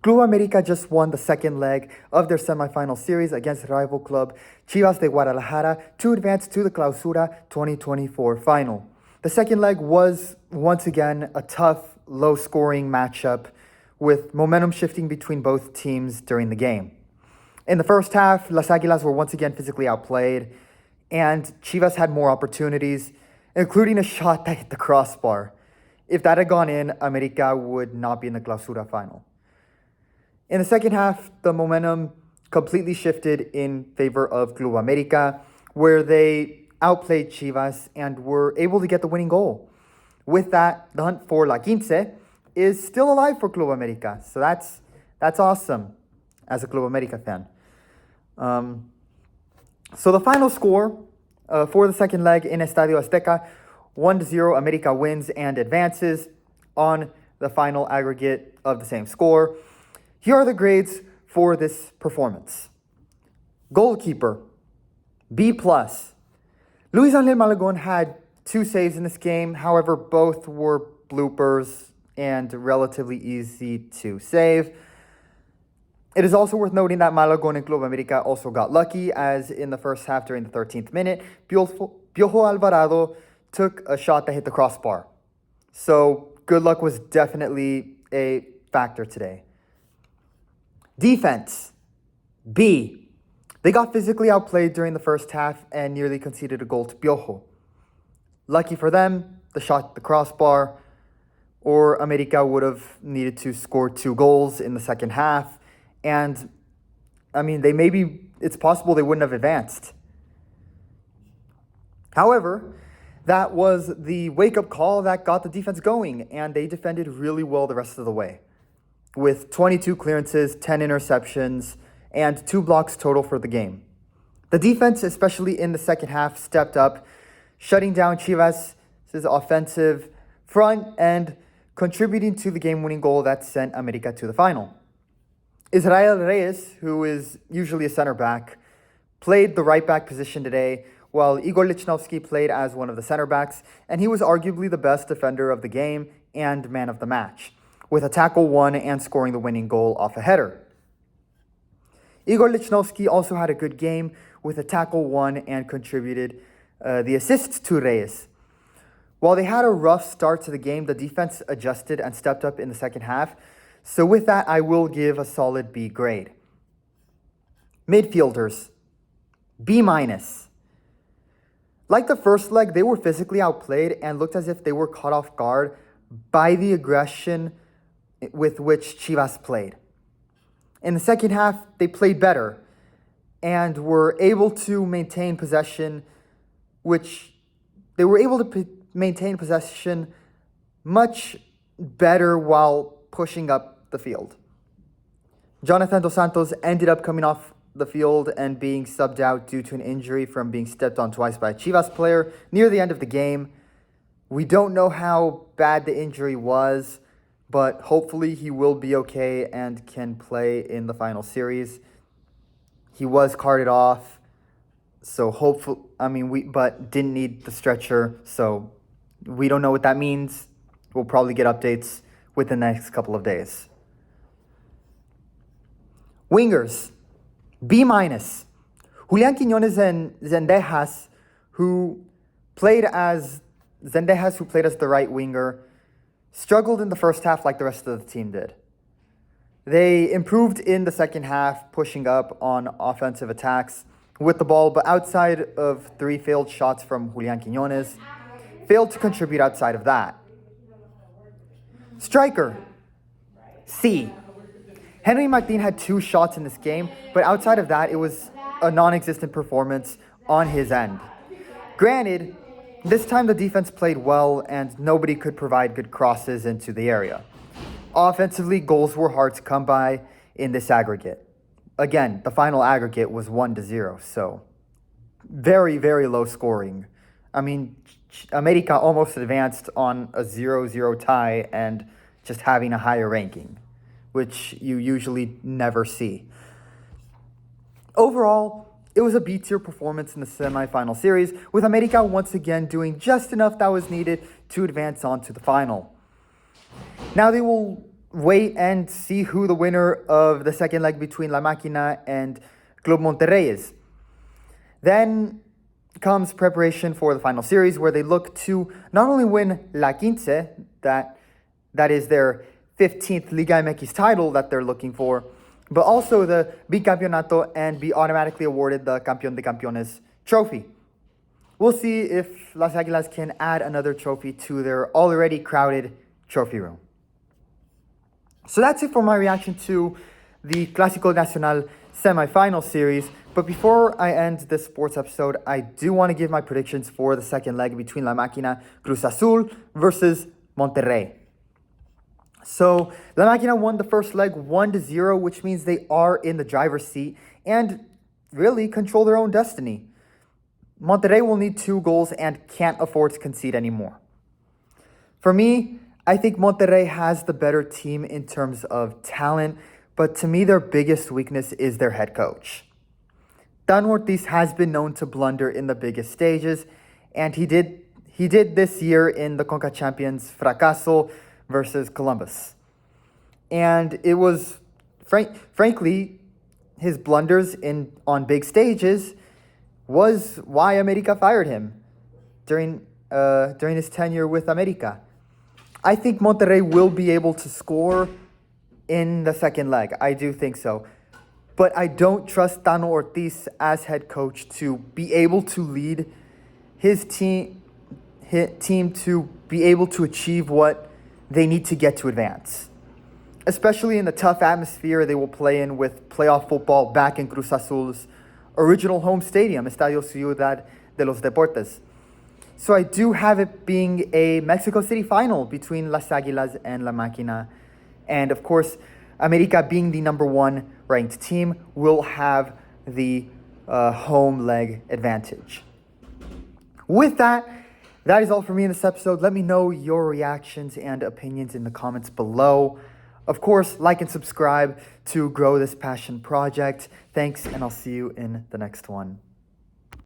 Club América just won the second leg of their semifinal series against rival club Chivas de Guadalajara to advance to the Clausura 2024 final. The second leg was once again a tough, low-scoring matchup with momentum shifting between both teams during the game. In the first half, Las Águilas were once again physically outplayed, and Chivas had more opportunities, including a shot that hit the crossbar. If that had gone in, América would not be in the Clausura final. In the second half, the momentum completely shifted in favor of Club América, where they outplayed Chivas and were able to get the winning goal. With that, the hunt for La Quince is still alive for Club América, so that's awesome as a Club América fan. So the final score for the second leg in Estadio Azteca, 1-0, América wins and advances on the final aggregate of the same score. Here are the grades for this performance. Goalkeeper, B+. Luis Angel Malagon had 2 saves in this game. However, both were bloopers and relatively easy to save. It is also worth noting that Malagon and Club América also got lucky, as in the first half during the 13th minute, Piojo Alvarado took a shot that hit the crossbar. So good luck was definitely a factor today. Defense, B. They got physically outplayed during the first half and nearly conceded a goal to Piojo. Lucky for them, the shot hit the crossbar, or América would have needed to score 2 goals in the second half. And, it's possible they wouldn't have advanced. However, that was the wake-up call that got the defense going, and they defended really well the rest of the way, with 22 clearances, 10 interceptions, and 2 blocks total for the game. The defense, especially in the second half, stepped up, shutting down Chivas' offensive front and contributing to the game-winning goal that sent América to the final. Israel Reyes, who is usually a center back, played the right back position today, while Igor Lichnowsky played as one of the center backs, and he was arguably the best defender of the game and man of the match, with a tackle won and scoring the winning goal off a header. Igor Lichnowsky also had a good game with a tackle won and contributed the assist to Reyes. While they had a rough start to the game, the defense adjusted and stepped up in the second half. So with that, I will give a solid B grade. Midfielders, B-. Like the first leg, they were physically outplayed and looked as if they were caught off guard by the aggression with which Chivas played. In the second half, they played better and were able to maintain possession, maintain possession much better while pushing up the field. Jonathan Dos Santos ended up coming off the field and being subbed out due to an injury from being stepped on twice by a Chivas player near the end of the game. We don't know how bad the injury was, but hopefully he will be okay and can play in the final series. He was carted off, so but didn't need the stretcher, so we don't know what that means. We'll probably get updates within the next couple of days. Wingers, B-. Julián Quiñones and Zendejas, who played as the right winger, struggled in the first half like the rest of the team did. They improved in the second half, pushing up on offensive attacks with the ball, but outside of 3 failed shots from Julián Quiñones, failed to contribute outside of that. Striker, C. Henry Martin had 2 shots in this game, but outside of that, it was a non-existent performance on his end. Granted, this time the defense played well and nobody could provide good crosses into the area. Offensively, goals were hard to come by in this aggregate. Again, the final aggregate was 1-0, so very, very low scoring. América almost advanced on a 0-0 tie and just having a higher ranking, which you usually never see. Overall, it was a B-tier performance in the semifinal series, with América once again doing just enough that was needed to advance on to the final. Now they will wait and see who the winner of the second leg between La Máquina and Club Monterrey is. Then comes preparation for the final series, where they look to not only win La Quince, that is their 15th Liga MX title that they're looking for, but also the Bicampeonato and be automatically awarded the Campeón de Campeones trophy. We'll see if Las Águilas can add another trophy to their already crowded trophy room. So that's it for my reaction to the Clásico Nacional semifinal series. But before I end this sports episode, I do want to give my predictions for the second leg between La Máquina Cruz Azul versus Monterrey. So La Máquina won the first leg 1-0, which means they are in the driver's seat and really control their own destiny. Monterrey will need 2 goals and can't afford to concede anymore. For me, I think Monterrey has the better team in terms of talent, but to me their biggest weakness is their head coach. Dan Ortiz has been known to blunder in the biggest stages, and he did this year in the Conca Champions fracaso versus Columbus. And it was, frankly, his blunders on big stages was why América fired him during his tenure with América. I think Monterrey will be able to score in the second leg. I do think so. But I don't trust Tano Ortiz as head coach to be able to lead his team to be able to achieve what they need to get to advance. Especially in the tough atmosphere they will play in with playoff football back in Cruz Azul's original home stadium, Estadio Ciudad de los Deportes. So I do have it being a Mexico City final between Las Águilas and La Máquina. And of course, América being the number 1 ranked team will have the home leg advantage. With that is all for me in this episode. Let me know your reactions and opinions in the comments below. Of course, like and subscribe to grow this passion project. Thanks, and I'll see you in the next one.